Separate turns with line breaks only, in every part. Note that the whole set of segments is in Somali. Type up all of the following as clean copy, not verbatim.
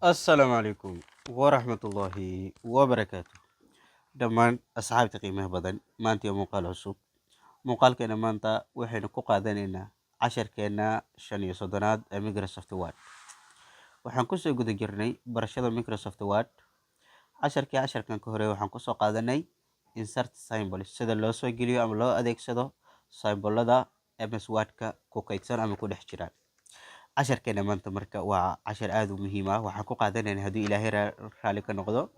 السلام عليكم ورحمة الله وبركاته. دمان أصحابتي قيمة بدن maanta iyo muuqaal cusub. Muuqaalkeena maanta waxaynu ku qaadanaynaa casharkeena 15aad ee Microsoft Word. Waxaan kusoo guda jirnay barashada Microsoft Word. Casharkan ka hore waxaan kusoo qaadanay insert symbols sida loo soo geliyo ama loo adeegsado symbolada MS Word-ka ku kaydsan ama ku dhex jiraan. casharkeena maanta marka waa cashar aad u muhiim ah. Waxaan ku qaadanaynaa haddii ilaahay raali ka noqdo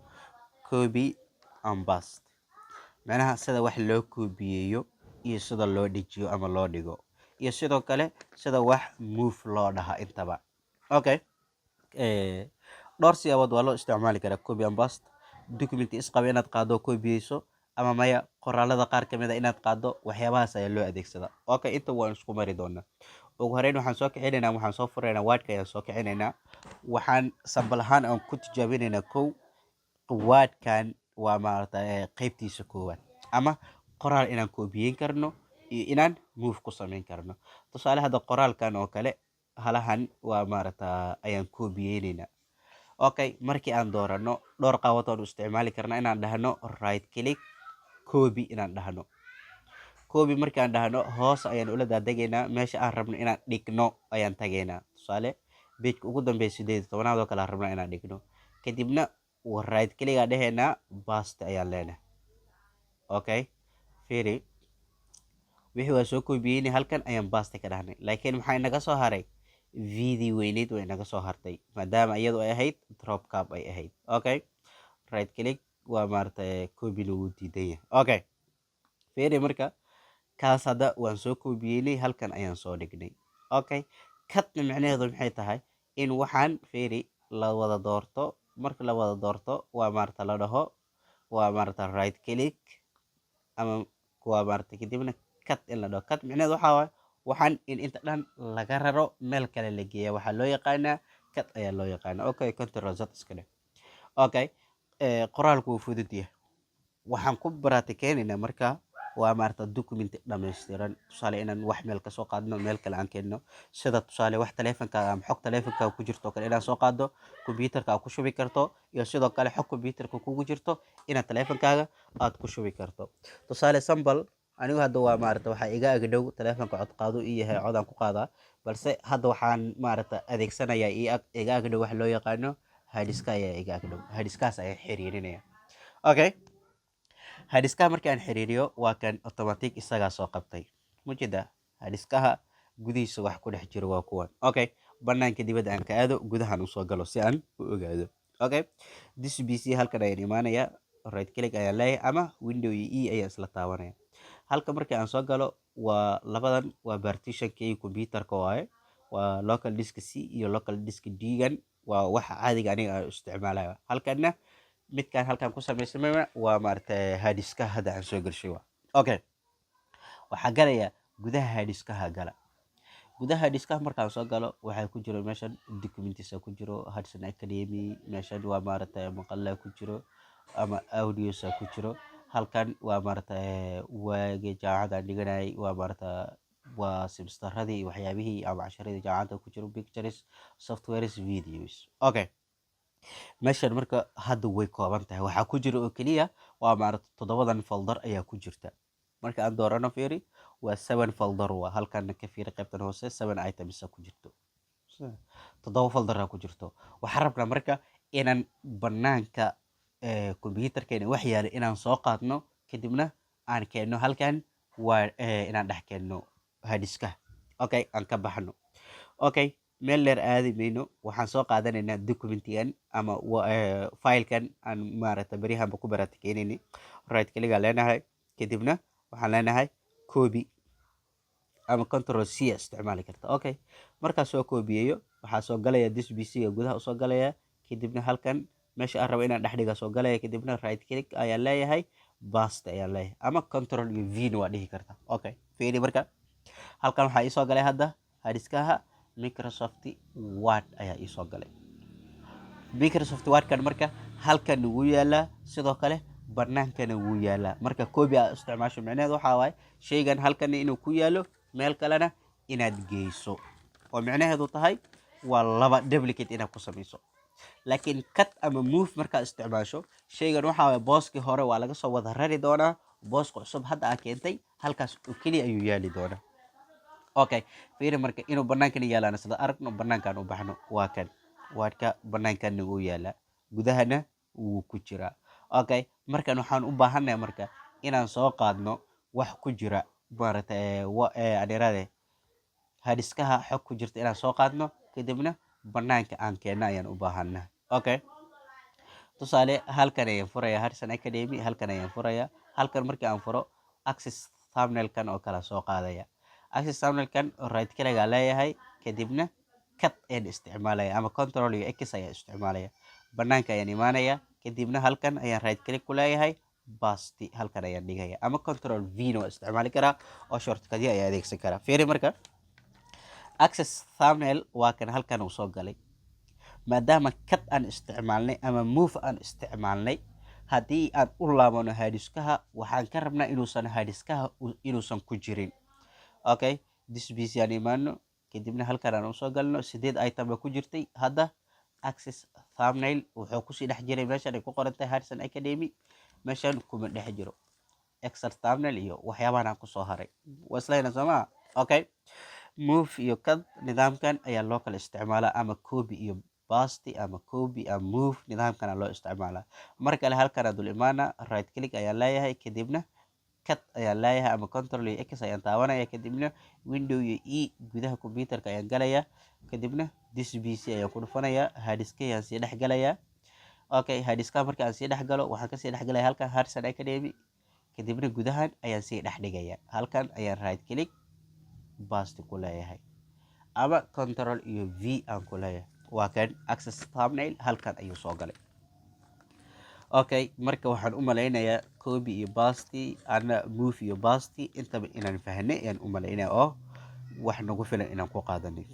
copy and paste, macnaha sida wax loo koobiyeeyo iyo sida loo dejiyo ama loo dhigo, iyo sidoo kale sida wax move loo dhaha intaba. Okay, dhowr siyaabood waa loo isticmaali karaa copy and paste. Document isqaba inaad qaado koobiyeyso, ama maya qoraalada qaar ka mid a inaad qaado, waxyaabahaas ayaa loo adeegsadaa. Okay, inta waan isku mari doonaa. ugu horeyn waxaan soo kicinaynaa, waxaan soo furaynaa Word-ka ayaan soo kicinaynaa. Waxaan sambal ahaan aan ku tijaabinaynaa kow Word-kan waa maaragtay qaybtiisa koowaad, ama qoraal inaan koobiyeyn karno iyo inaan move ku samayn karno. Tusaale hadda qoraalkan oo kale halahan waa maaragta ayaan koobiyeynaynaa. Okay, markii aan doorano dhowr qaabad oo isticmaali karna inaan dhahno right click copy inaan dhahno. copy markaan dhahno hoos ayaan ula daadageynaa, meesha aan rabno inaan dhigno ayaan tageynaa. Tusaale page ugu dambeeya 18aad oo kale aan rabno inaan dhigno, kadibna right click aan dhahaynaa, paste ayaan leenahay. Okay, fiiri wixii waa soo koobiyeyna, halkan ayaan paste ka dhahnay, laakiin maxaa inaga soo haray video weyneyd way inaga soo hartay maadaama iyadu ay ahayd drop cap ay ahayd. Okay, right click waa maaragtay copy lagu diidan yahay. Okay, fiiri marka kaas hadda waan soo koobiyeynay, halkan ayaan soo dhignay. Okay, kadna micnaheedu maxay tahay in waxaan fiiri la wada doorto. Marka la wada doorto waa maaragta la dhaho waa maaragta right click ama waa maaragta kadibna cut in la dhaho. Cut micnaheedu waxaa waaye waxaan in inta dhan laga raro meel kale la geeya, waxaa loo yaqaanaa cut ayaa loo yaqaanaa. Okay, control z iska dheh. Okay, qoraalku wuu fudud yahay. waxaan ku baraatikeynayna marka waa maaragta document dhammaystiran. Tusaale inaan wax meel ka soo qaadno, meel kale aan keenno, sida tusaale wax taleefankaaga ama xog taleefankaaga ku jirto kale inaan soo qaado, computerka aad ku shubi karto, iyo sidoo kale xog computerka kugu jirto inaad taleefankaaga aad ku shubi karto. Tusaale sambal anigu hadda waa maaragta waxaa iga agdhow taleefanka cod qaado ii yahay, codaan ku qaadaa, balse hadda waxaan maaragta adeegsanayaa iga agdhow wax loo yaqaano hadiska ayaa iga agdhow, hadiskaas ayaa xiriirinaya. Okay, hadiskaha markaan xiriiriyo waa kan automatic isagaa soo qabtay. Mujida hadiskaha gudihiisa wax ku dhex jiro waa kuwan. Okay, banaanka dibadda aan ka aado, gudahan usoo galo si aan u ogaado. Okay, this PC halkan ayaan imaanaya, right click ayaan leeyahay ama window e ayaan isla taabanaya. Halka markii aan soo galo waa labadan waa partitionkii computerka waaye, waa local disk C iyo local disk D gan waa waxa caadiga aniga aan isticmaalayo. Halkanna midkaan halkan ku samaysamay waa maaragtay hadiska hadda aan soo gashay waa. Okay, waxaa galaya gudaha hadiskaha gala. gudaha hadiskaha markaan soo galo waxaa ku jiro meeshan documents ku jiro, Hudson Academy, meeshan waa maaragtay maqalla ku jiro ama audios ku jiro. Halkan waa maaragtay waagi jaamacada dhiganay, waa maaragtay waa semesteradii waxyaabihii ama casharadii jaamacada ku jiro, pictures, softwares, videos. Okay, meeshan marka hadda way kooban tahay, waxaa ku jira oo keliya waa maaragta 7 folder ayaa ku jirta. Marka aan doorano fiiri waa 7 folder, waa halkan ka fiiri qaybtan hoose 7 items ku jirto, 7 folder ku jirto. waxaan rabnaa marka inaan banaanka computerkeena wax yaalo inaan soo qaadno, kadibna aan keenno halkan waa inaan dhex keenno hadiska. Okay, aan ka baxno. Okay, meel dheer aadi mayno, waxaan soo qaadanaynaa documentigan ama filekan aan maaragta beriyahanba ku baraatikeynayni. Right click aan leenahay, kadibna waxaan leenahay copy ama control C isticmaali karta. Okay, markaan soo koobiyeeyo waxaa soo galaya this PC ga gudaha usoo galaya, kadibna halkan meesha aan rabo inaan dhex dhiga soo galaya, kadibna right click ayaan leeyahay, paste ayaan leeyahay, ama control iyo V waa dhihi karta. Okay, fiiri marka halkan waxaa ii soo galay hadda hadiskaha Microsoft Word ayaa ii soo galay. Microsoft Word kan marka halkan wuu yaalaa, sidoo kale banaankana wuu yaalaa. Marka copy aad isticmaasho micnaheedu waxaa waaye shaygan halkan inuu ku yaalo, meel kalena inaad geyso, oo micnaheedu tahay والله duplicate إنك كسميسو لكن cut أما move مركا استعماشه شيء نوحة بوسك هوري وعلى قصة وظهري دونا بوسك عصب هذا أكيدتي هالكاس وكلي أيو يالي دونا أوكي فيري مركا إنه بنان كان يالا نسلا أرك نو بنان كانوا بحنو واكن واركا بنان كان نقو يالا جدهنا وكجرا أوكي مركا نحن أباهنا مركا إن سوقادنا wax ku jira maaragtay adeerade hadiskaha xog ku jirta inaan soo qaadno kadibna banaanka aan keenna ayaan u baahanaa okay tusaale halkan ayaan furaya harsan academy halkan ayaan furaya halkan markii aan furo access thumbnailkan oo kala soo qaadaya access thumbnailkan right kaligaa leeyahay kadibna cut ayaan isticmaalaya ama control iyo x ayaan isticmaalaya banaanka ayaan imaanaya kadibna halkan ayaan right click ku leeyahay basti halkan ayaan dhigaya ama control v no isticmaali karaa oo shortcut ayaa adeegsan karaa fiiri marka access thumbnail waa kan halkan uu soo galay maadaama cut aan isticmaalnay ama move aan isticmaalnay haddii aan u laabano hadiskaha waxaan ka rabnaa inuusan ku jirin okay disbc aan imaano kadibna halkan aan usoo galno 8 item ba ku jirtay hadda access thumbnail wuxuu kusii dhex jiray meeshan ay ku qoran tahay Harrison Academy meeshan kuma dhex jiro excel thumbnail iyo waxyaabahan aan kusoo haray waslayna soma okay move iyo cut nidaamkan ayaa loo kala isticmaalaa ama copy iyo paste ama copy ama move nidaamkan loo isticmaalaa marka kale halkan aad dul imaana right click ayaa leeyahay kadibna cut ayaa leeyahay ama control iyo x ayaan taabanaya kadibna window iyo e gudaha computerka ayaan galaya kadibna this pc ayaan ku dhufanaya hadiska ayaan sii dhex galaya okay hadiska marka aan sii dhex galo waxaan ka sii dhex galaya halkan Harrison Academy kadibna gudahan ayaan sii dhex dhigaya halkan ayaan right click paste ku leeyahay ama control iyo v aan ku leeyahay waa kan access thumbnail halkan ayuu soo galay okay marka waxaan u maleynayaa copy iyo paste ana move iyo paste intaba inaan fahnay ayaan u maleynayaa oo wax nagu filan inaan ku qaadanay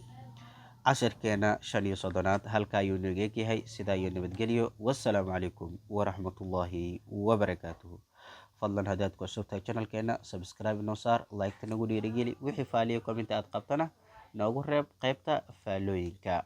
casharkeena 35 halka ayuu naga yahay sidaa iyo nabadgelyo wassalaamu calaykum waraxmatullaahi wabarakaatuhu fadlan haddaad ku cusubtahay channelkeena subscribe noo saar like nagu dhiirigeli wixii faaliyo comment aad qabtana noogu reeb qaybta faalooyinka